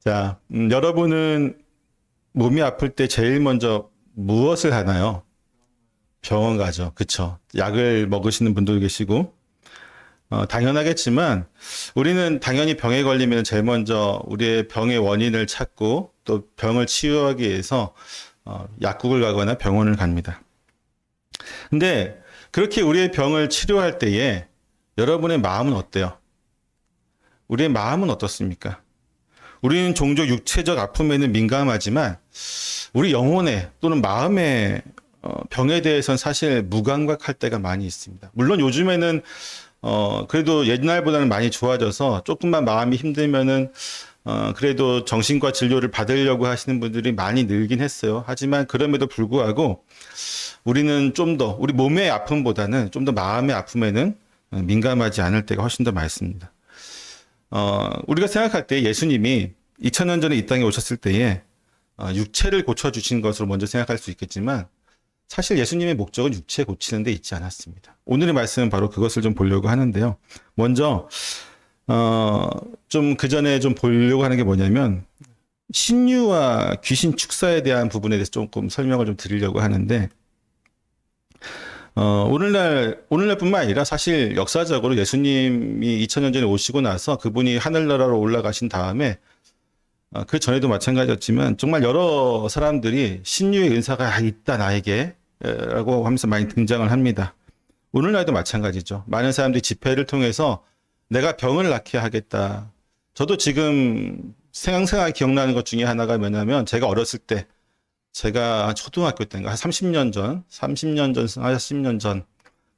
자, 여러분은 몸이 아플 때 제일 먼저 무엇을 하나요? 병원 가죠. 그쵸? 약을 먹으시는 분도 계시고, 당연하겠지만, 우리는 당연히 병에 걸리면 제일 먼저 우리의 병의 원인을 찾고, 또 병을 치유하기 위해서, 약국을 가거나 병원을 갑니다. 근데, 그렇게 우리의 병을 치료할 때에, 여러분의 마음은 어때요? 우리의 마음은 어떻습니까? 우리는 종종 육체적 아픔에는 민감하지만 우리 영혼의 또는 마음의 병에 대해서는 사실 무감각할 때가 많이 있습니다. 물론 요즘에는 그래도 옛날보다는 많이 좋아져서 조금만 마음이 힘들면은 그래도 정신과 진료를 받으려고 하시는 분들이 많이 늘긴 했어요. 하지만 그럼에도 불구하고 우리는 좀 더 우리 몸의 아픔보다는 좀 더 마음의 아픔에는 민감하지 않을 때가 훨씬 더 많습니다. 우리가 생각할 때 예수님이 2000년 전에 이 땅에 오셨을 때에 육체를 고쳐주신 것으로 먼저 생각할 수 있겠지만 사실 예수님의 목적은 육체 고치는 데 있지 않았습니다. 오늘의 말씀은 바로 그것을 좀 보려고 하는데요. 먼저 좀 그 전에 좀 보려고 하는 게 뭐냐면 신유와 귀신 축사에 대한 부분에 대해서 조금 설명을 좀 드리려고 하는데 오늘날뿐만 아니라 사실 역사적으로 예수님이 2000년 전에 오시고 나서 그분이 하늘나라로 올라가신 다음에 그 전에도 마찬가지였지만 정말 여러 사람들이 신유의 은사가 있다 나에게 라고 하면서 많이 등장을 합니다. 오늘날도 마찬가지죠. 많은 사람들이 집회를 통해서 내가 병을 낫게 하겠다. 저도 지금 생생하게 기억나는 것 중에 하나가 뭐냐면 제가 어렸을 때 제가 초등학교 때인가 한 30년 전, 40년 전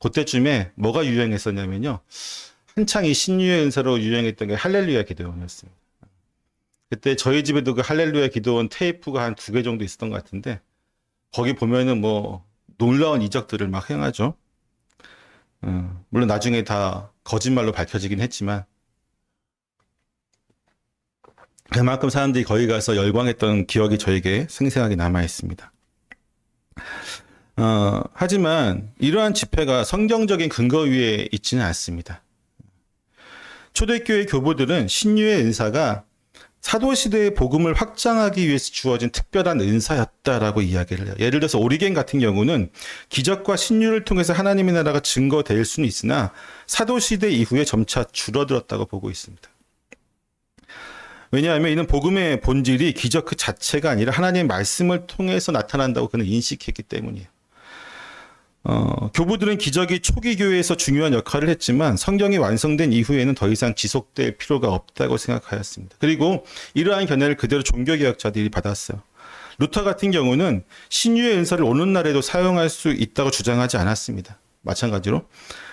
그때쯤에 뭐가 유행했었냐면요. 한창 이 신유의 은사로 유행했던 게 할렐루야 기도원이었습니다. 그때 저희 집에도 그 할렐루야 기도원 테이프가 한 2개 정도 있었던 것 같은데 거기 보면은 뭐 놀라운 이적들을 막 행하죠. 물론 나중에 다 거짓말로 밝혀지긴 했지만 그만큼 사람들이 거기 가서 열광했던 기억이 저에게 생생하게 남아 있습니다. 하지만 이러한 집회가 성경적인 근거 위에 있지는 않습니다. 초대교회 교부들은 신유의 은사가 사도시대의 복음을 확장하기 위해서 주어진 특별한 은사였다라고 이야기를 해요. 예를 들어서 오리겐 같은 경우는 기적과 신유를 통해서 하나님의 나라가 증거될 수는 있으나 사도시대 이후에 점차 줄어들었다고 보고 있습니다. 왜냐하면 이는 복음의 본질이 기적 그 자체가 아니라 하나님의 말씀을 통해서 나타난다고 그는 인식했기 때문이에요. 교부들은 기적이 초기 교회에서 중요한 역할을 했지만 성경이 완성된 이후에는 더 이상 지속될 필요가 없다고 생각하였습니다. 그리고 이러한 견해를 그대로 종교개혁자들이 받았어요. 루터 같은 경우는 신유의 은사를 오늘날에도 사용할 수 있다고 주장하지 않았습니다. 마찬가지로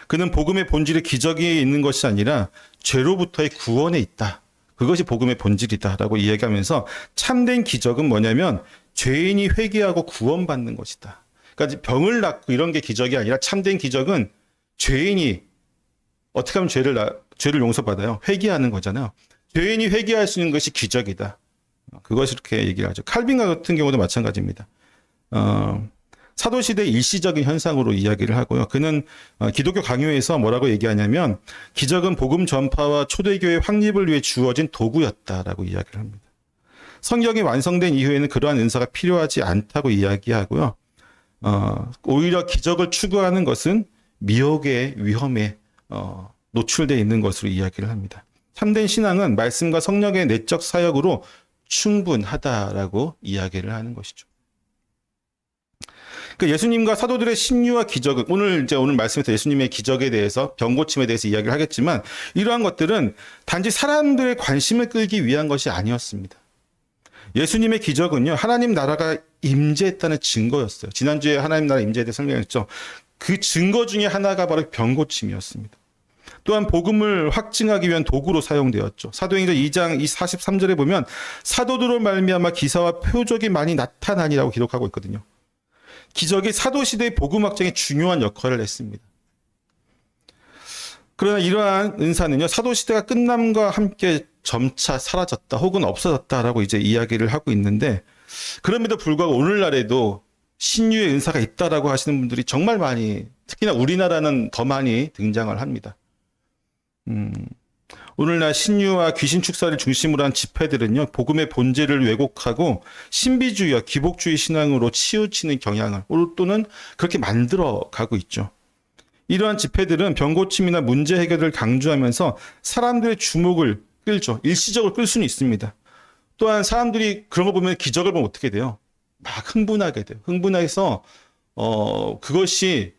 그는 복음의 본질이 기적이 있는 것이 아니라 죄로부터의 구원에 있다. 그것이 복음의 본질이다라고 이야기하면서 참된 기적은 뭐냐면 죄인이 회개하고 구원받는 것이다. 그러니까 병을 낫고 이런 게 기적이 아니라 참된 기적은 죄인이 어떻게 하면 죄를 용서받아요? 회개하는 거잖아요. 죄인이 회개할 수 있는 것이 기적이다. 그것을 이렇게 얘기를 하죠. 칼빈 같은 경우도 마찬가지입니다. 사도시대 일시적인 현상으로 이야기를 하고요. 그는 기독교 강요에서 뭐라고 얘기하냐면 기적은 복음 전파와 초대교회 확립을 위해 주어진 도구였다라고 이야기를 합니다. 성경이 완성된 이후에는 그러한 은사가 필요하지 않다고 이야기하고요. 오히려 기적을 추구하는 것은 미혹의 위험에 노출되어 있는 것으로 이야기를 합니다. 참된 신앙은 말씀과 성령의 내적 사역으로 충분하다라고 이야기를 하는 것이죠. 그러니까 예수님과 사도들의 신유와 기적은 오늘 말씀에서 예수님의 기적에 대해서 병고침에 대해서 이야기를 하겠지만 이러한 것들은 단지 사람들의 관심을 끌기 위한 것이 아니었습니다. 예수님의 기적은요, 하나님 나라가 임재했다는 증거였어요. 지난주에 하나님 나라 임재에 대해 설명했죠. 그 증거 중에 하나가 바로 병고침이었습니다. 또한 복음을 확증하기 위한 도구로 사용되었죠. 사도행전 2장 43절에 보면 사도들로 말미암아 기사와 표적이 많이 나타나니라고 기록하고 있거든요. 기적이 사도시대의 복음 확장에 중요한 역할을 했습니다. 그러나 이러한 은사는요, 사도시대가 끝남과 함께 점차 사라졌다 혹은 없어졌다라고 이제 이야기를 하고 있는데 그럼에도 불구하고 오늘날에도 신유의 은사가 있다라고 하시는 분들이 정말 많이, 특히나 우리나라는 더 많이 등장을 합니다. 오늘날 신유와 귀신 축사를 중심으로 한 집회들은요, 복음의 본질을 왜곡하고 신비주의와 기복주의 신앙으로 치우치는 경향을 또는 그렇게 만들어 가고 있죠. 이러한 집회들은 병고침이나 문제 해결을 강조하면서 사람들의 주목을 끌죠. 일시적으로 끌 수는 있습니다. 또한 사람들이 그런 거 보면 기적을 보면 어떻게 돼요? 막 흥분하게 돼요. 흥분해서 그것에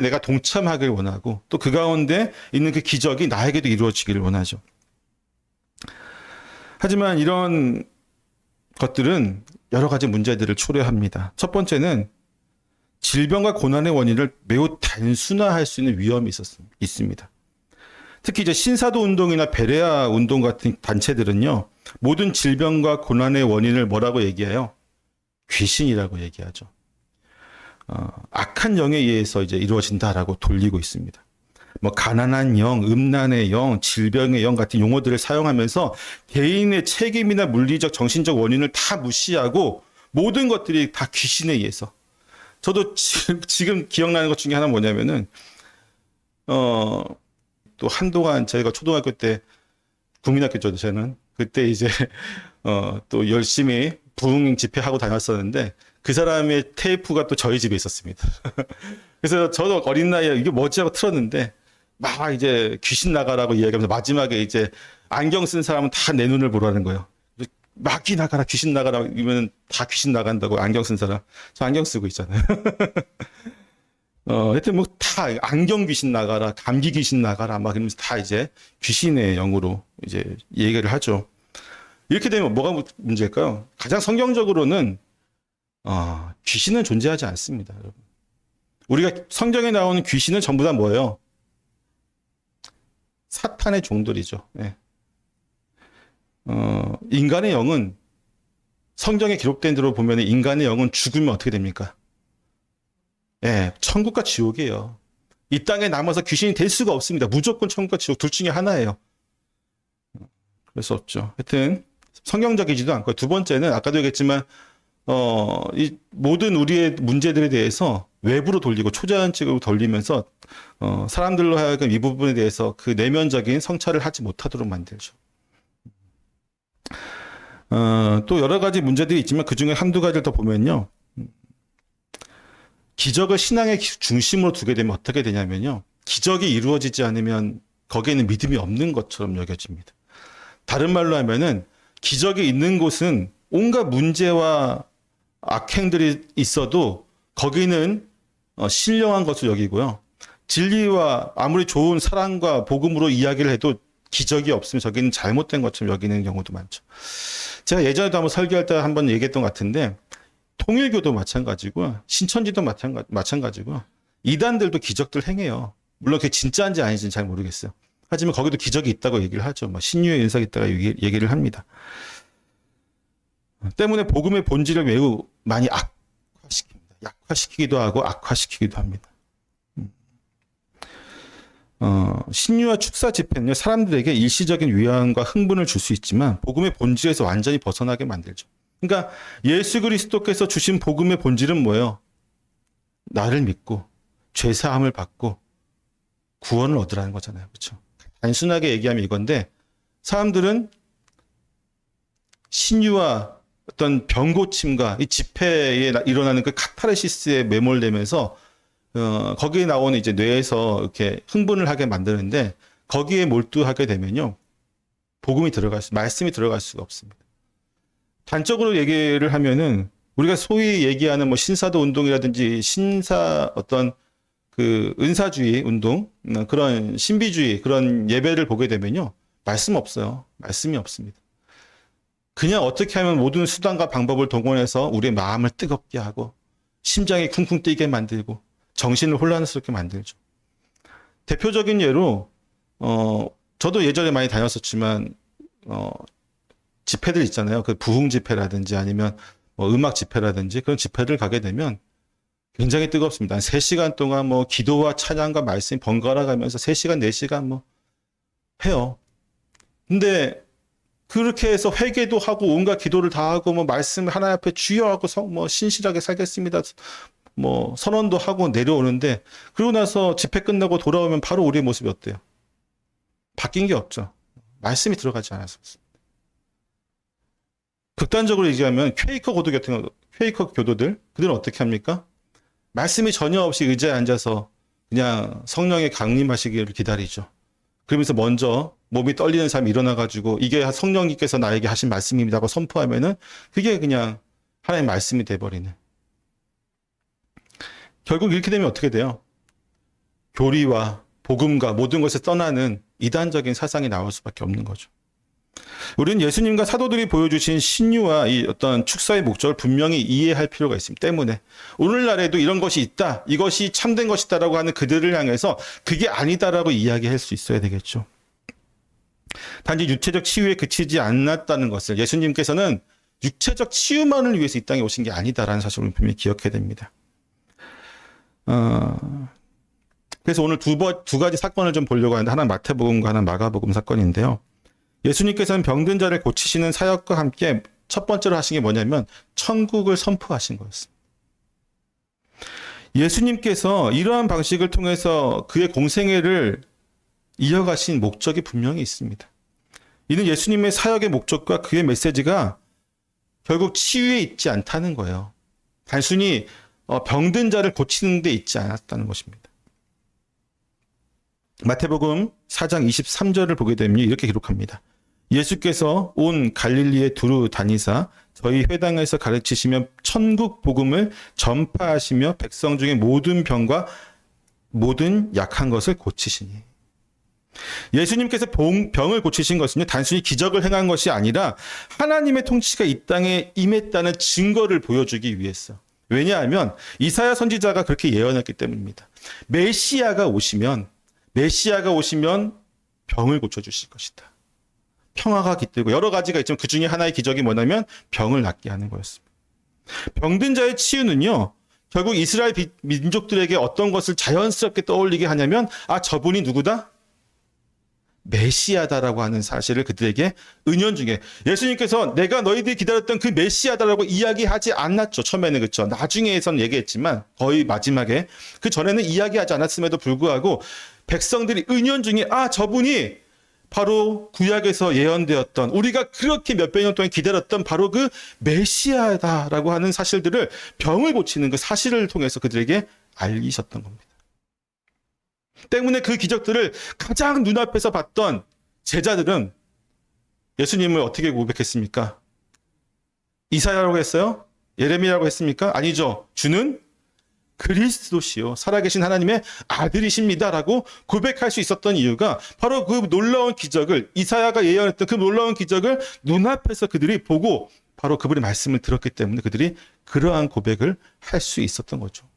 내가 동참하길 원하고 또 그 가운데 있는 그 기적이 나에게도 이루어지기를 원하죠. 하지만 이런 것들은 여러 가지 문제들을 초래합니다. 첫 번째는 질병과 고난의 원인을 매우 단순화할 수 있는 위험이 있습니다. 특히 이제 신사도 운동이나 베레아 운동 같은 단체들은요, 모든 질병과 고난의 원인을 뭐라고 얘기해요? 귀신이라고 얘기하죠. 악한 영에 의해서 이제 이루어진다라고 돌리고 있습니다. 뭐 가난한 영, 음란의 영, 질병의 영 같은 용어들을 사용하면서 개인의 책임이나 물리적, 정신적 원인을 다 무시하고 모든 것들이 다 귀신에 의해서. 저도 지금 기억나는 것 중에 하나 뭐냐면은 또 한동안 저희가 초등학교 때 국민학교죠, 저는 그때 이제 또 열심히 부흥 집회하고 다녔었는데 그 사람의 테이프가 또 저희 집에 있었습니다. 그래서 저도 어린 나이에 이게 뭐지 하고 틀었는데 막 이제 귀신 나가라고 이야기하면서 마지막에 이제 안경 쓴 사람은 다 내 눈을 보라는 거예요. 막이 나가라, 귀신 나가라 이러면 다 귀신 나간다고 안경 쓴 사람. 저 안경 쓰고 있잖아요. 하여튼 뭐 다 안경 귀신 나가라, 감기 귀신 나가라 막 이러면서 다 이제 귀신의 영으로 이제 얘기를 하죠. 이렇게 되면 뭐가 문제일까요? 가장 성경적으로는 귀신은 존재하지 않습니다, 여러분. 우리가 성경에 나오는 귀신은 전부 다 뭐예요? 사탄의 종들이죠. 네. 인간의 영은 성경에 기록된 대로 보면 인간의 영은 죽으면 어떻게 됩니까? 예, 천국과 지옥이에요. 이 땅에 남아서 귀신이 될 수가 없습니다. 무조건 천국과 지옥 둘 중에 하나예요. 그럴 수 없죠. 하여튼 성경적이지도 않고 두 번째는 아까도 얘기했지만 이 모든 우리의 문제들에 대해서 외부로 돌리고 초자연적으로 돌리면서 사람들로 하여금 이 부분에 대해서 그 내면적인 성찰을 하지 못하도록 만들죠. 또 여러 가지 문제들이 있지만 그 중에 한두 가지를 더 보면요. 기적을 신앙의 중심으로 두게 되면 어떻게 되냐면요. 기적이 이루어지지 않으면 거기에는 믿음이 없는 것처럼 여겨집니다. 다른 말로 하면은 기적이 있는 곳은 온갖 문제와 악행들이 있어도 거기는 신령한 것을 여기고요. 진리와 아무리 좋은 사랑과 복음으로 이야기를 해도 기적이 없으면 저기는 잘못된 것처럼 여기는 경우도 많죠. 제가 예전에도 한번 설교할 때 한번 얘기했던 것 같은데 통일교도 마찬가지고 신천지도 마찬가지고 이단들도 기적들 행해요. 물론 그게 진짜인지 아닌지는 잘 모르겠어요. 하지만 거기도 기적이 있다고 얘기를 하죠. 신유의 은사가 있다고 얘기를 합니다. 때문에 복음의 본질을 매우 많이 악화시킵니다. 약화시키기도 하고 악화시키기도 합니다. 신유와 축사 집회는요, 사람들에게 일시적인 위안과 흥분을 줄 수 있지만 복음의 본질에서 완전히 벗어나게 만들죠. 그러니까 예수 그리스도께서 주신 복음의 본질은 뭐예요? 나를 믿고 죄 사함을 받고 구원을 얻으라는 거잖아요. 그렇죠? 단순하게 얘기하면 이건데 사람들은 신유와 어떤 병고침과 이 집회에 일어나는 그 카타르시스에 매몰되면서 거기에 나오는 이제 뇌에서 이렇게 흥분을 하게 만드는데 거기에 몰두하게 되면요. 말씀이 들어갈 수가 없습니다. 단적으로 얘기를 하면은 우리가 소위 얘기하는 뭐 신사도 운동이라든지 어떤 그 은사주의 운동, 그런 신비주의, 그런 예배를 보게 되면요. 말씀 없어요. 말씀이 없습니다. 그냥 어떻게 하면 모든 수단과 방법을 동원해서 우리의 마음을 뜨겁게 하고 심장이 쿵쿵 뛰게 만들고 정신을 혼란스럽게 만들죠. 대표적인 예로 저도 예전에 많이 다녔었지만 집회들 있잖아요. 그 부흥 집회라든지 아니면 뭐 음악 집회라든지 그런 집회를 가게 되면 굉장히 뜨겁습니다. 한 3시간 동안 뭐 기도와 찬양과 말씀이 번갈아 가면서 3시간, 4시간 뭐 해요. 근데 그렇게 해서 회개도 하고 온갖 기도를 다 하고 뭐 말씀 하나 앞에 주여 하고 뭐 신실하게 살겠습니다. 뭐 선언도 하고 내려오는데 그러고 나서 집회 끝나고 돌아오면 바로 우리의 모습이 어때요? 바뀐 게 없죠. 말씀이 들어가지 않았습니다. 극단적으로 얘기하면 퀘이커 교도들, 그들은 어떻게 합니까? 말씀이 전혀 없이 의자에 앉아서 그냥 성령의 강림하시기를 기다리죠. 그러면서 먼저 몸이 떨리는 사람이 일어나가지고 이게 성령님께서 나에게 하신 말씀입니다고 선포하면은 그게 그냥 하나님의 말씀이 돼버리는. 결국 이렇게 되면 어떻게 돼요? 교리와 복음과 모든 것을 떠나는 이단적인 사상이 나올 수밖에 없는 거죠. 우리는 예수님과 사도들이 보여주신 신유와 이 어떤 축사의 목적을 분명히 이해할 필요가 있습니다. 때문에 오늘날에도 이런 것이 있다, 이것이 참된 것이다라고 하는 그들을 향해서 그게 아니다라고 이야기할 수 있어야 되겠죠. 단지 육체적 치유에 그치지 않았다는 것을, 예수님께서는 육체적 치유만을 위해서 이 땅에 오신 게 아니다라는 사실을 분명히 기억해야 됩니다. 그래서 오늘 두 가지 사건을 좀 보려고 하는데, 하나는 마태복음과 하나는 마가복음 사건인데요. 예수님께서는 병든 자를 고치시는 사역과 함께 첫 번째로 하신 게 뭐냐면 천국을 선포하신 거였습니다. 예수님께서 이러한 방식을 통해서 그의 공생애를 이어가신 목적이 분명히 있습니다. 이는 예수님의 사역의 목적과 그의 메시지가 결국 치유에 있지 않다는 거예요. 단순히 병든 자를 고치는 데 있지 않았다는 것입니다. 마태복음 4장 23절을 보게 되면 이렇게 기록합니다. 예수께서 온 갈릴리에 두루 다니사 저희 회당에서 가르치시며 천국 복음을 전파하시며 백성 중에 모든 병과 모든 약한 것을 고치시니. 예수님께서 병을 고치신 것은요, 단순히 기적을 행한 것이 아니라 하나님의 통치가 이 땅에 임했다는 증거를 보여주기 위해서. 왜냐하면 이사야 선지자가 그렇게 예언했기 때문입니다. 메시아가 오시면 병을 고쳐주실 것이다. 평화가 깃들고 여러 가지가 있지만 그 중에 하나의 기적이 뭐냐면 병을 낫게 하는 거였습니다. 병든 자의 치유는요, 결국 이스라엘 민족들에게 어떤 것을 자연스럽게 떠올리게 하냐면, 저분이 누구다? 메시아다라고 하는 사실을 그들에게 은연중에, 예수님께서 내가 너희들이 기다렸던 그 메시아다라고 이야기하지 않았죠. 처음에는. 그렇죠. 나중에선 얘기했지만 거의 마지막에, 그 전에는 이야기하지 않았음에도 불구하고 백성들이 은연중에 저분이 바로 구약에서 예언되었던, 우리가 그렇게 몇백 년 동안 기다렸던 바로 그 메시아다라고 하는 사실들을, 병을 고치는 그 사실을 통해서 그들에게 알리셨던 겁니다. 때문에 그 기적들을 가장 눈앞에서 봤던 제자들은 예수님을 어떻게 고백했습니까? 이사야라고 했어요? 예레미야라고 했습니까? 아니죠. 주는 그리스도시요 살아계신 하나님의 아들이십니다라고 고백할 수 있었던 이유가 바로 그 놀라운 기적을, 이사야가 예언했던 그 놀라운 기적을 눈앞에서 그들이 보고 바로 그분의 말씀을 들었기 때문에 그들이 그러한 고백을 할 수 있었던 거죠.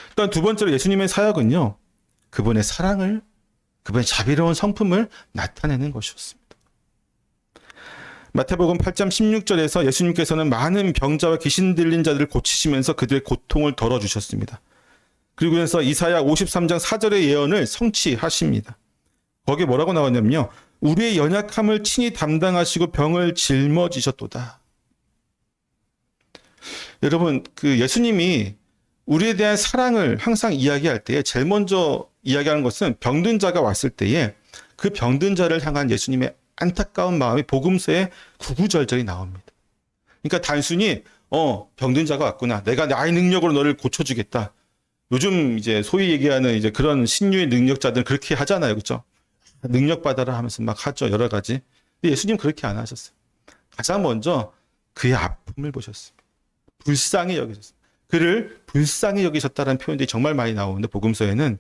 일단 두 번째로 예수님의 사역은요, 그분의 사랑을, 그분의 자비로운 성품을 나타내는 것이었습니다. 마태복음 8장 16절에서 예수님께서는 많은 병자와 귀신 들린 자들을 고치시면서 그들의 고통을 덜어주셨습니다. 그리고 나서 이사야 53장 4절의 예언을 성취하십니다. 거기에 뭐라고 나왔냐면요, 우리의 연약함을 친히 담당하시고 병을 짊어지셨도다. 여러분, 그 예수님이 우리에 대한 사랑을 항상 이야기할 때에 제일 먼저 이야기하는 것은 병든 자가 왔을 때에 그 병든 자를 향한 예수님의 안타까운 마음이 복음서에 구구절절히 나옵니다. 그러니까 단순히 병든 자가 왔구나, 내가 나의 능력으로 너를 고쳐주겠다. 요즘 이제 소위 얘기하는 이제 그런 신유의 능력자들은 그렇게 하잖아요, 그렇죠? 능력 받아라 하면서 막 하죠, 여러 가지. 근데 예수님 그렇게 안 하셨어요. 가장 먼저 그의 아픔을 보셨습니다. 불쌍히 여기셨습니다. 그를 불쌍히 여기셨다는 표현들이 정말 많이 나오는데, 복음서에는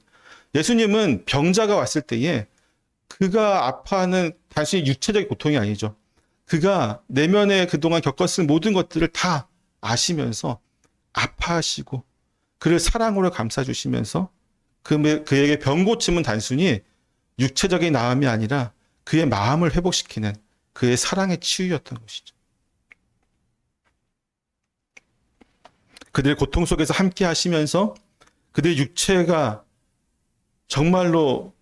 예수님은 병자가 왔을 때에 그가 아파하는 단순히 육체적인 고통이 아니죠. 그가 내면에 그동안 겪었을 모든 것들을 다 아시면서 아파하시고 그를 사랑으로 감싸주시면서 그에게 병 고침은 단순히 육체적인 나음이 아니라 그의 마음을 회복시키는 그의 사랑의 치유였던 것이죠. 그들의 고통 속에서 함께 하시면서 그들의 육체가 정말로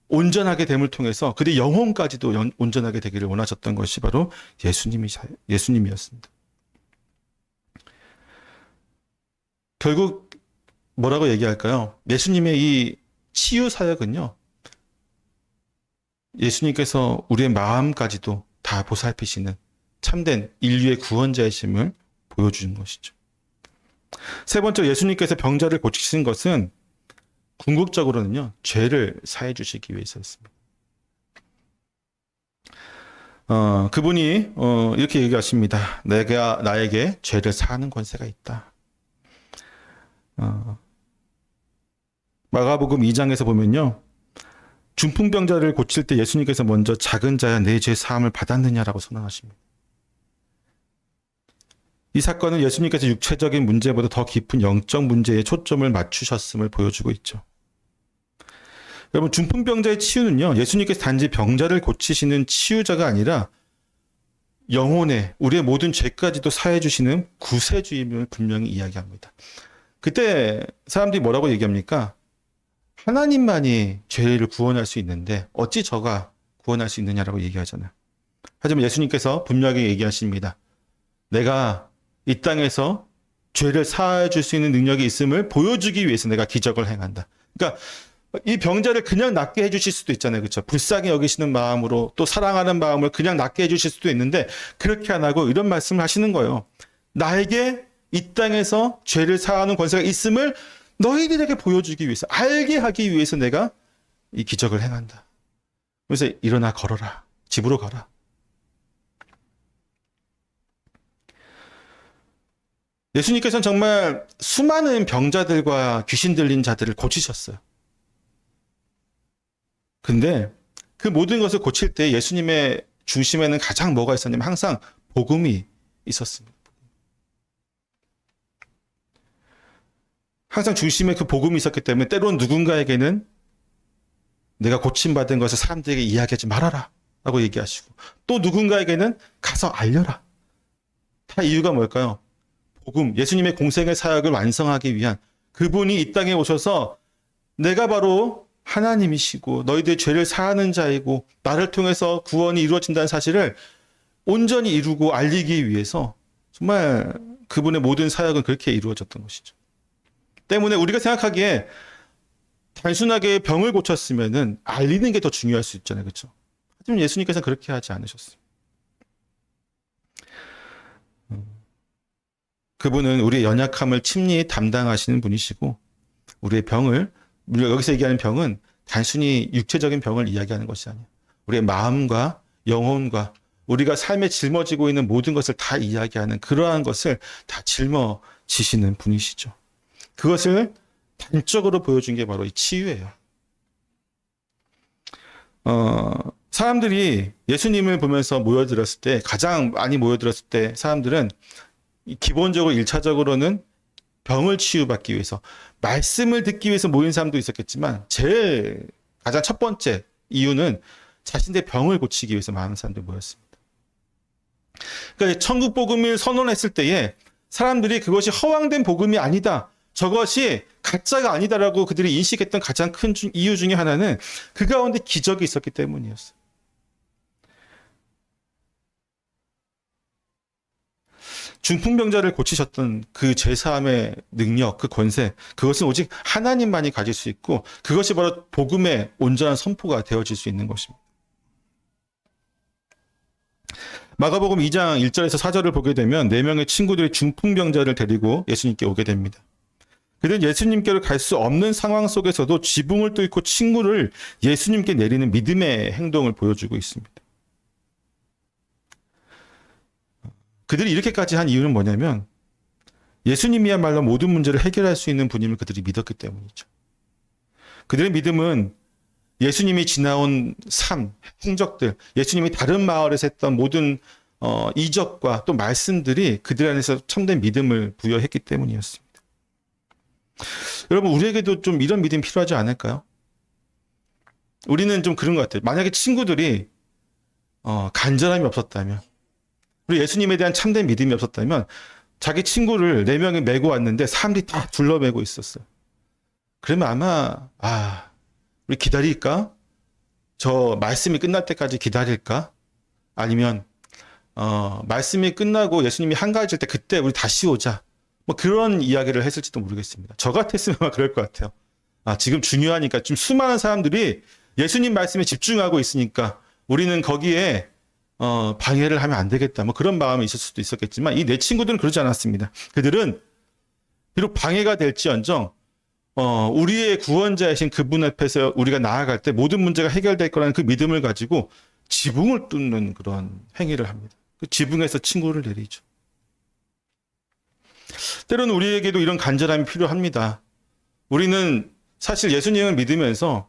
온전하게 됨을 통해서 그들의 영혼까지도 온전하게 되기를 원하셨던 것이 바로 예수님이었습니다. 결국 뭐라고 얘기할까요? 예수님의 이 치유 사역은요, 예수님께서 우리의 마음까지도 다 보살피시는 참된 인류의 구원자이심을 보여주는 것이죠. 세 번째, 예수님께서 병자를 고치신 것은 궁극적으로는요, 죄를 사해 주시기 위해서였습니다. 그분이 이렇게 얘기하십니다. 내가 나에게 죄를 사하는 권세가 있다. 마가복음 2장에서 보면요, 중풍병자를 고칠 때 예수님께서 먼저 작은 자야 내 죄 사함을 받았느냐라고 선언하십니다. 이 사건은 예수님께서 육체적인 문제보다 더 깊은 영적 문제에 초점을 맞추셨음을 보여주고 있죠. 여러분, 중풍병자의 치유는요, 예수님께서 단지 병자를 고치시는 치유자가 아니라 영혼의 우리의 모든 죄까지도 사해 주시는 구세주임을 분명히 이야기합니다. 그때 사람들이 뭐라고 얘기합니까? 하나님만이 죄를 구원할 수 있는데 어찌 저가 구원할 수 있느냐라고 얘기하잖아요. 하지만 예수님께서 분명히 얘기하십니다. 내가 이 땅에서 죄를 사해 줄 수 있는 능력이 있음을 보여주기 위해서 내가 기적을 행한다. 그러니까 이 병자를 그냥 낫게 해주실 수도 있잖아요. 그렇죠? 불쌍히 여기시는 마음으로 또 사랑하는 마음을 그냥 낫게 해주실 수도 있는데 그렇게 안 하고 이런 말씀을 하시는 거예요. 나에게 이 땅에서 죄를 사하는 권세가 있음을 너희들에게 보여주기 위해서, 알게 하기 위해서 내가 이 기적을 행한다. 그래서 일어나 걸어라. 집으로 가라. 예수님께서는 정말 수많은 병자들과 귀신 들린 자들을 고치셨어요. 근데 그 모든 것을 고칠 때 예수님의 중심에는 가장 뭐가 있었냐면 항상 복음이 있었습니다. 항상 중심에 그 복음이 있었기 때문에 때론 누군가에게는 내가 고침받은 것을 사람들에게 이야기하지 말아라 라고 얘기하시고, 또 누군가에게는 가서 알려라. 다 이유가 뭘까요? 복음, 예수님의 공생의 사역을 완성하기 위한, 그분이 이 땅에 오셔서 내가 바로 하나님이시고 너희들의 죄를 사하는 자이고 나를 통해서 구원이 이루어진다는 사실을 온전히 이루고 알리기 위해서 정말 그분의 모든 사역은 그렇게 이루어졌던 것이죠. 때문에 우리가 생각하기에 단순하게 병을 고쳤으면은 알리는 게 더 중요할 수 있잖아요. 그렇죠? 하지만 예수님께서는 그렇게 하지 않으셨어요. 그분은 우리의 연약함을 친히 담당하시는 분이시고, 우리의 병을, 우리가 여기서 얘기하는 병은 단순히 육체적인 병을 이야기하는 것이 아니에요. 우리의 마음과 영혼과 우리가 삶에 짊어지고 있는 모든 것을 다 이야기하는 그러한 것을 다 짊어지시는 분이시죠. 그것을 단적으로 보여준 게 바로 이 치유예요. 사람들이 예수님을 보면서 모여들었을 때, 가장 많이 모여들었을 때 사람들은 기본적으로 1차적으로는 병을 치유받기 위해서, 말씀을 듣기 위해서 모인 사람도 있었겠지만 제일 가장 첫 번째 이유는 자신의 병을 고치기 위해서 많은 사람들이 모였습니다. 그러니까 천국 복음을 선언했을 때에 사람들이 그것이 허황된 복음이 아니다, 저것이 가짜가 아니다라고 그들이 인식했던 가장 큰 이유 중에 하나는 그 가운데 기적이 있었기 때문이었어요. 중풍병자를 고치셨던 그 죄사함의 능력, 그 권세, 그것은 오직 하나님만이 가질 수 있고 그것이 바로 복음의 온전한 선포가 되어질 수 있는 것입니다. 마가복음 2장 1절에서 4절을 보게 되면 4명의 친구들이 중풍병자를 데리고 예수님께 오게 됩니다. 그들은 예수님께로 갈 수 없는 상황 속에서도 지붕을 뚫고 친구를 예수님께 내리는 믿음의 행동을 보여주고 있습니다. 그들이 이렇게까지 한 이유는 뭐냐면 예수님이야말로 모든 문제를 해결할 수 있는 분임을 그들이 믿었기 때문이죠. 그들의 믿음은 예수님이 지나온 삶, 행적들, 예수님이 다른 마을에서 했던 모든 이적과 또 말씀들이 그들 안에서 참된 믿음을 부여했기 때문이었습니다. 여러분, 우리에게도 좀 이런 믿음이 필요하지 않을까요? 우리는 좀 그런 것 같아요. 만약에 친구들이 간절함이 없었다면, 그리고 예수님에 대한 참된 믿음이 없었다면 자기 친구를 4명이 메고 왔는데 사람들이 다 둘러매고 있었어요. 그러면 아마 우리 기다릴까? 저 말씀이 끝날 때까지 기다릴까? 아니면 말씀이 끝나고 예수님이 한가해질 때 그때 우리 다시 오자, 뭐 그런 이야기를 했을지도 모르겠습니다. 저 같았으면 그럴 것 같아요. 지금 중요하니까 좀 수많은 사람들이 예수님 말씀에 집중하고 있으니까 우리는 거기에 방해를 하면 안 되겠다. 뭐 그런 마음이 있을 수도 있었겠지만 이 내 친구들은 그러지 않았습니다. 그들은 비록 방해가 될지언정 우리의 구원자이신 그분 앞에서 우리가 나아갈 때 모든 문제가 해결될 거라는 그 믿음을 가지고 지붕을 뚫는 그런 행위를 합니다. 그 지붕에서 친구를 내리죠. 때로는 우리에게도 이런 간절함이 필요합니다. 우리는 사실 예수님을 믿으면서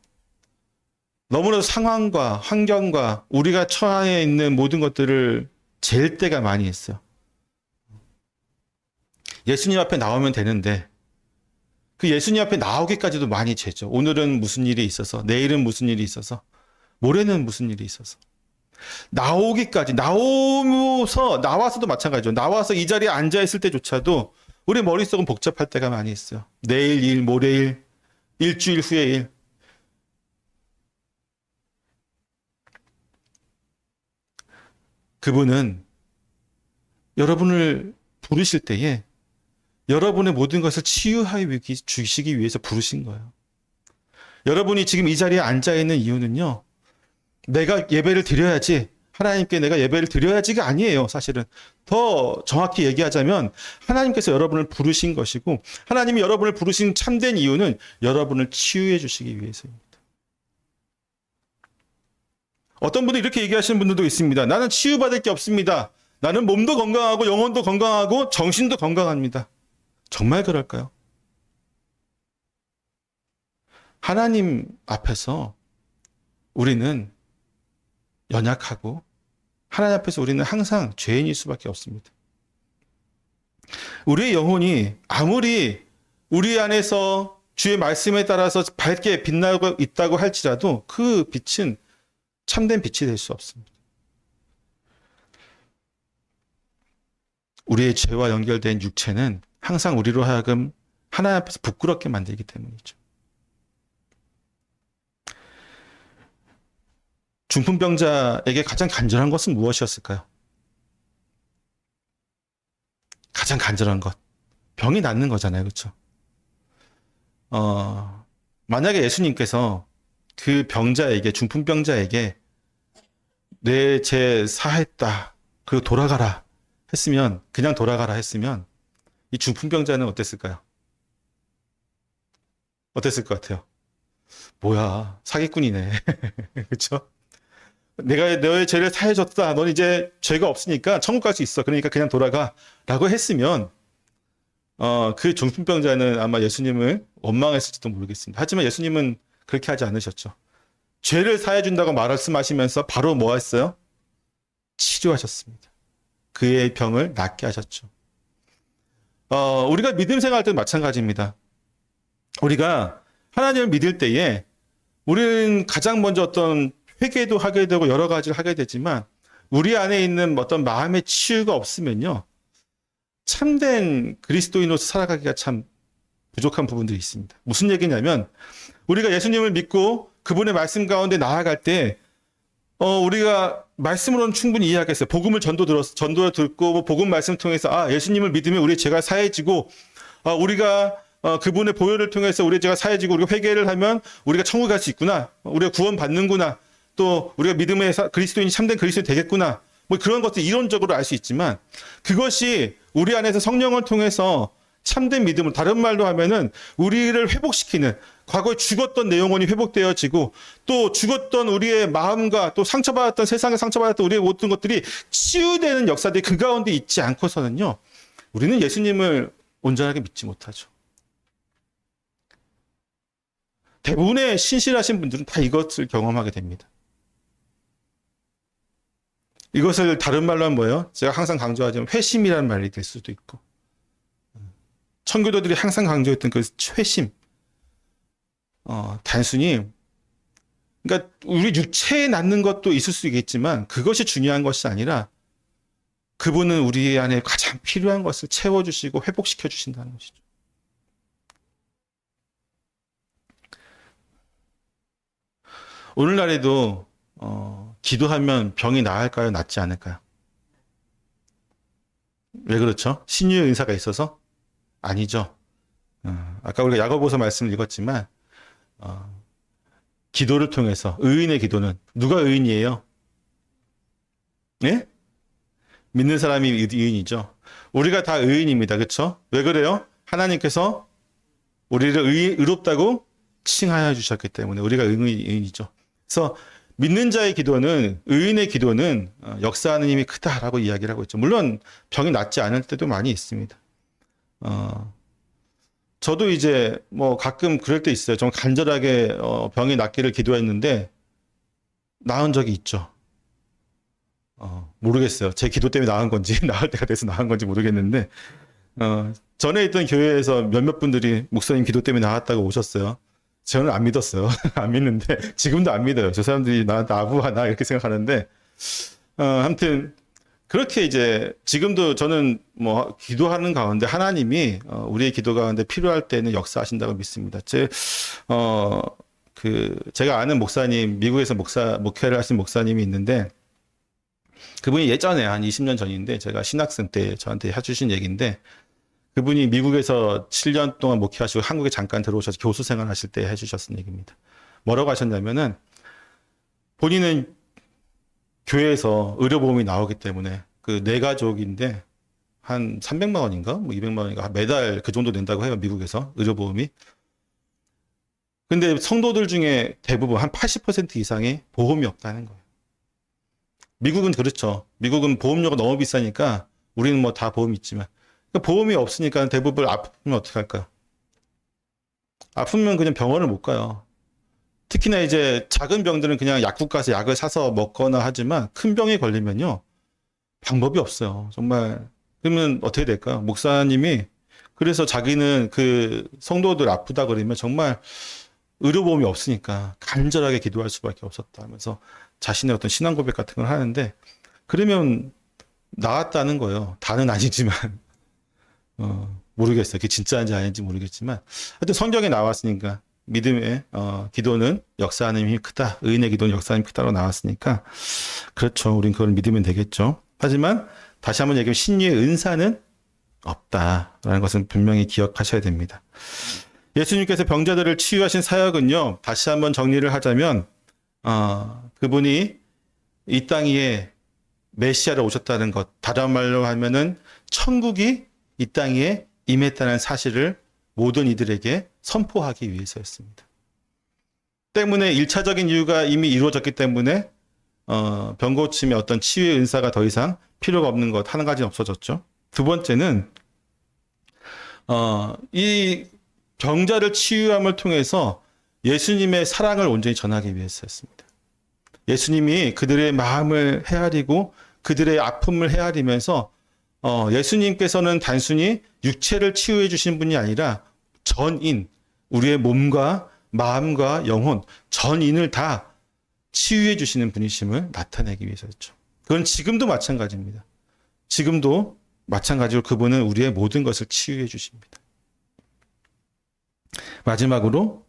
너무나도 상황과 환경과 우리가 처해 있는 모든 것들을 잴 때가 많이 있어요. 예수님 앞에 나오면 되는데 그 예수님 앞에 나오기까지도 많이 재죠. 오늘은 무슨 일이 있어서, 내일은 무슨 일이 있어서, 모레는 무슨 일이 있어서. 나오기까지, 나와서도 마찬가지죠. 나와서 이 자리에 앉아있을 때조차도 우리 머릿속은 복잡할 때가 많이 있어요. 내일 일, 모레 일, 일주일 후의 일. 그분은 여러분을 부르실 때에 여러분의 모든 것을 치유하여 주시기 위해서 부르신 거예요. 여러분이 지금 이 자리에 앉아있는 이유는요. 내가 예배를 드려야지, 하나님께 내가 예배를 드려야지가 아니에요. 사실은 더 정확히 얘기하자면 하나님께서 여러분을 부르신 것이고 하나님이 여러분을 부르신 참된 이유는 여러분을 치유해 주시기 위해서입니다. 어떤 분들 이렇게 얘기하시는 분들도 있습니다. 나는 치유받을 게 없습니다. 나는 몸도 건강하고 영혼도 건강하고 정신도 건강합니다. 정말 그럴까요? 하나님 앞에서 우리는 연약하고 하나님 앞에서 우리는 항상 죄인일 수밖에 없습니다. 우리의 영혼이 아무리 우리 안에서 주의 말씀에 따라서 밝게 빛나고 있다고 할지라도 그 빛은 참된 빛이 될 수 없습니다. 우리의 죄와 연결된 육체는 항상 우리로 하여금 하나님 앞에서 부끄럽게 만들기 때문이죠. 중풍병자에게 가장 간절한 것은 무엇이었을까요? 가장 간절한 것. 병이 낫는 거잖아요. 그렇죠? 만약에 예수님께서 그 병자에게, 중풍병자에게 내 죄 사했다. 그리고 돌아가라 했으면, 그냥 돌아가라 했으면 이 중풍병자는 어땠을까요? 어땠을 것 같아요? 뭐야, 사기꾼이네. 그렇죠? 내가 너의 죄를 사해줬다. 넌 이제 죄가 없으니까 천국 갈 수 있어. 그러니까 그냥 돌아가. 라고 했으면 그 중풍병자는 아마 예수님을 원망했을지도 모르겠습니다. 하지만 예수님은 그렇게 하지 않으셨죠. 죄를 사해준다고 말씀하시면서 바로 뭐 했어요? 치료하셨습니다. 그의 병을 낫게 하셨죠. 우리가 믿음 생활할 때도 마찬가지입니다. 우리가 하나님을 믿을 때에 우리는 가장 먼저 어떤 회개도 하게 되고 여러 가지를 하게 되지만 우리 안에 있는 어떤 마음의 치유가 없으면요. 참된 그리스도인으로서 살아가기가 참 부족한 부분들이 있습니다. 무슨 얘기냐면 우리가 예수님을 믿고 그분의 말씀 가운데 나아갈 때 우리가 말씀으로는 충분히 이해하겠어요. 복음을 전도 듣고 복음 말씀 통해서 예수님을 믿으면 우리의 죄가 사해지고 우리가 그분의 보혈을 통해서 우리의 죄가 사해지고 우리가 회개를 하면 우리가 천국 갈 수 있구나. 우리가 구원받는구나. 또 우리가 믿음의 그리스도인이 참된 그리스도인이 되겠구나. 뭐 그런 것들 이론적으로 알 수 있지만 그것이 우리 안에서 성령을 통해서 참된 믿음을 다른 말로 하면은 우리를 회복시키는 과거에 죽었던 내 영혼이 회복되어지고 또 죽었던 우리의 마음과 또 상처받았던 세상에 상처받았던 우리의 모든 것들이 치유되는 역사들이 그 가운데 있지 않고서는요. 우리는 예수님을 온전하게 믿지 못하죠. 대부분의 신실하신 분들은 다 이것을 경험하게 됩니다. 이것을 다른 말로 하면 뭐예요? 제가 항상 강조하지만 회심이라는 말이 될 수도 있고 청교도들이 항상 강조했던 그 회심 단순히 그러니까 우리 육체에 낫는 것도 있을 수 있겠지만 그것이 중요한 것이 아니라 그분은 우리 안에 가장 필요한 것을 채워주시고 회복시켜 주신다는 것이죠. 오늘날에도 기도하면 병이 나을까요? 낫지 않을까요? 왜 그렇죠? 신유의 은사가 있어서? 아니죠. 아까 우리가 야고보서 말씀을 읽었지만 기도를 통해서, 의인의 기도는 누가 의인이에요? 예? 믿는 사람이 의인이죠. 우리가 다 의인입니다. 그렇죠? 왜 그래요? 하나님께서 우리를 의롭다고 칭하여 주셨기 때문에 우리가 의인이죠. 그래서 믿는 자의 기도는, 의인의 기도는 역사하는 힘이 크다라고 이야기를 하고 있죠. 물론 병이 낫지 않을 때도 많이 있습니다. 저도 이제 뭐 가끔 그럴 때 있어요. 좀 간절하게 병이 낫기를 기도했는데 나은 적이 있죠. 모르겠어요. 제 기도 때문에 나은 건지 나을 때가 돼서 나은 건지 모르겠는데 전에 있던 교회에서 몇몇 분들이 목사님 기도 때문에 나았다고 오셨어요. 저는 안 믿었어요. 안 믿는데 지금도 안 믿어요. 저 사람들이 나한테 아부하나 이렇게 생각하는데 아무튼 그렇게 이제 지금도 저는 뭐 기도하는 가운데 하나님이 우리의 기도 가운데 필요할 때는 역사하신다고 믿습니다. 제가 아는 목사님, 미국에서 목회를 하신 목사님이 있는데 그분이 예전에 한 20년 전인데 제가 신학생 때 저한테 해주신 얘기인데 그분이 미국에서 7년 동안 목회하시고 한국에 잠깐 들어오셔서 교수 생활 하실 때 해주셨던 얘기입니다. 뭐라고 하셨냐면은 본인은 교회에서 의료보험이 나오기 때문에 그 네 가족인데 한 300만 원인가 뭐 200만 원인가 매달 그 정도 낸다고 해요. 미국에서 의료보험이. 근데 성도들 중에 대부분 한 80% 이상이 보험이 없다는 거예요. 미국은 그렇죠. 미국은 보험료가 너무 비싸니까 우리는 뭐 다 보험이 있지만 보험이 없으니까 대부분 아프면 어떻게 할까요? 아프면 그냥 병원을 못 가요. 특히나 이제 작은 병들은 그냥 약국 가서 약을 사서 먹거나 하지만 큰 병에 걸리면요. 방법이 없어요. 정말. 그러면 어떻게 될까요? 목사님이 그래서 자기는 그 성도들 아프다 그러면 정말 의료보험이 없으니까 간절하게 기도할 수밖에 없었다 하면서 자신의 어떤 신앙 고백 같은 걸 하는데 그러면 나았다는 거예요. 다는 아니지만 모르겠어요. 그게 진짜인지 아닌지 모르겠지만 하여튼 성경에 나왔으니까 믿음의 기도는 역사하는 힘이 크다. 의인의 기도는 역사하는 힘이 크다고 나왔으니까 그렇죠. 우린 그걸 믿으면 되겠죠. 하지만 다시 한번 얘기하면 신유의 은사는 없다라는 것은 분명히 기억하셔야 됩니다. 예수님께서 병자들을 치유하신 사역은요. 다시 한번 정리를 하자면 그분이 이 땅 위에 메시아로 오셨다는 것. 다른 말로 하면은 천국이 이 땅 위에 임했다는 사실을 모든 이들에게 선포하기 위해서였습니다. 때문에 1차적인 이유가 이미 이루어졌기 때문에 병 고침의 어떤 치유의 은사가 더 이상 필요가 없는 것 한 가지는 없어졌죠. 두 번째는 이 병자를 치유함을 통해서 예수님의 사랑을 온전히 전하기 위해서였습니다. 예수님이 그들의 마음을 헤아리고 그들의 아픔을 헤아리면서 예수님께서는 단순히 육체를 치유해 주신 분이 아니라 전인, 우리의 몸과 마음과 영혼, 전인을 다 치유해 주시는 분이심을 나타내기 위해서였죠. 그건 지금도 마찬가지입니다. 지금도 마찬가지로 그분은 우리의 모든 것을 치유해 주십니다. 마지막으로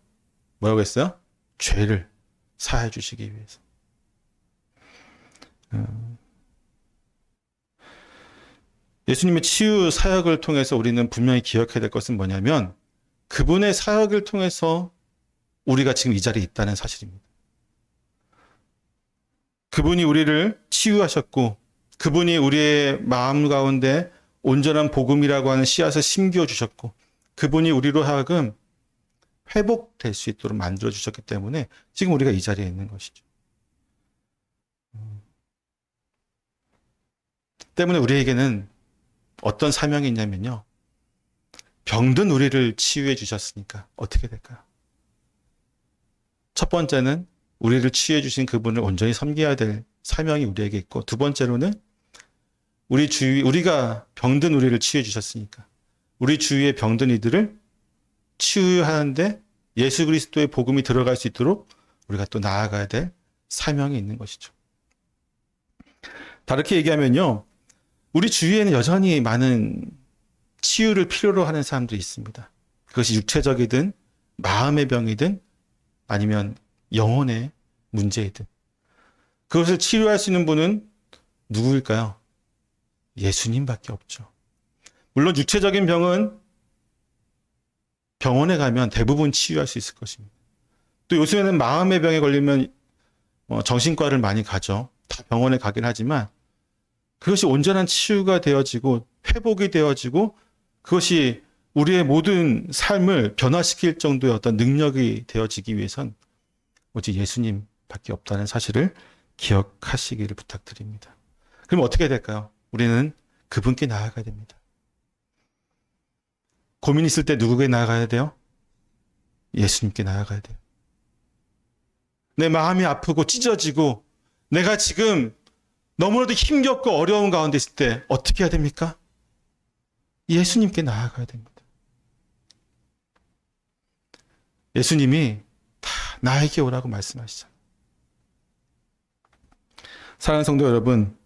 뭐라고 했어요? 죄를 사해 주시기 위해서. 예수님의 치유 사역을 통해서 우리는 분명히 기억해야 될 것은 뭐냐면 그분의 사역을 통해서 우리가 지금 이 자리에 있다는 사실입니다. 그분이 우리를 치유하셨고 그분이 우리의 마음 가운데 온전한 복음이라고 하는 씨앗을 심겨 주셨고 그분이 우리로 하여금 회복될 수 있도록 만들어 주셨기 때문에 지금 우리가 이 자리에 있는 것이죠. 때문에 우리에게는 어떤 사명이 있냐면요. 병든 우리를 치유해 주셨으니까 어떻게 될까요? 첫 번째는 우리를 치유해 주신 그분을 온전히 섬겨야 될 사명이 우리에게 있고 두 번째로는 우리가 병든 우리를 치유해 주셨으니까 우리 주위에 병든 이들을 치유하는데 예수 그리스도의 복음이 들어갈 수 있도록 우리가 또 나아가야 될 사명이 있는 것이죠. 다르게 얘기하면요. 우리 주위에는 여전히 많은 치유를 필요로 하는 사람들이 있습니다. 그것이 육체적이든 마음의 병이든 아니면 영혼의 문제이든 그것을 치료할 수 있는 분은 누구일까요? 예수님밖에 없죠. 물론 육체적인 병은 병원에 가면 대부분 치유할 수 있을 것입니다. 또 요즘에는 마음의 병에 걸리면 정신과를 많이 가죠. 다 병원에 가긴 하지만 그것이 온전한 치유가 되어지고 회복이 되어지고 그것이 우리의 모든 삶을 변화시킬 정도의 어떤 능력이 되어지기 위해선 오직 예수님밖에 없다는 사실을 기억하시기를 부탁드립니다. 그럼 어떻게 될까요? 우리는 그분께 나아가야 됩니다. 고민 있을 때 누구에게 나아가야 돼요? 예수님께 나아가야 돼요. 내 마음이 아프고 찢어지고 내가 지금 너무나도 힘겹고 어려운 가운데 있을 때 어떻게 해야 됩니까? 예수님께 나아가야 됩니다. 예수님이 다 나에게 오라고 말씀하시잖아요. 사랑하는 성도 여러분,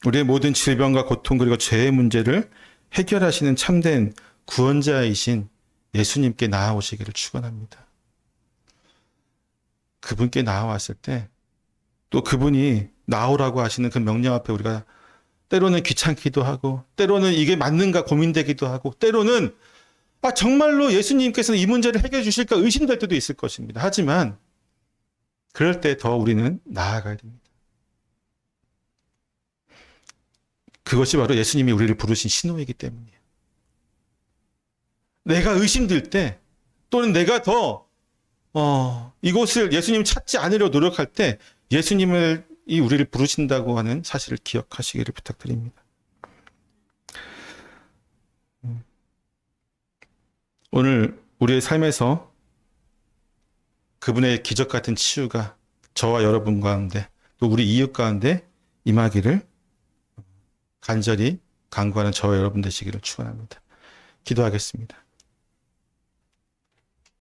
우리의 모든 질병과 고통 그리고 죄의 문제를 해결하시는 참된 구원자이신 예수님께 나아오시기를 축원합니다. 그분께 나아왔을 때 또 그분이 나오라고 하시는 그 명령 앞에 우리가 때로는 귀찮기도 하고 때로는 이게 맞는가 고민되기도 하고 때로는 정말로 예수님께서는 이 문제를 해결해 주실까 의심될 때도 있을 것입니다. 하지만 그럴 때 더 우리는 나아가야 됩니다. 그것이 바로 예수님이 우리를 부르신 신호이기 때문이에요. 내가 의심될 때 또는 내가 더 이곳을 예수님 찾지 않으려 노력할 때 예수님이 우리를 부르신다고 하는 사실을 기억하시기를 부탁드립니다. 오늘 우리의 삶에서 그분의 기적 같은 치유가 저와 여러분 가운데 또 우리 이웃 가운데 임하기를 간절히 간구하는 저와 여러분 되시기를 축원합니다. 기도하겠습니다.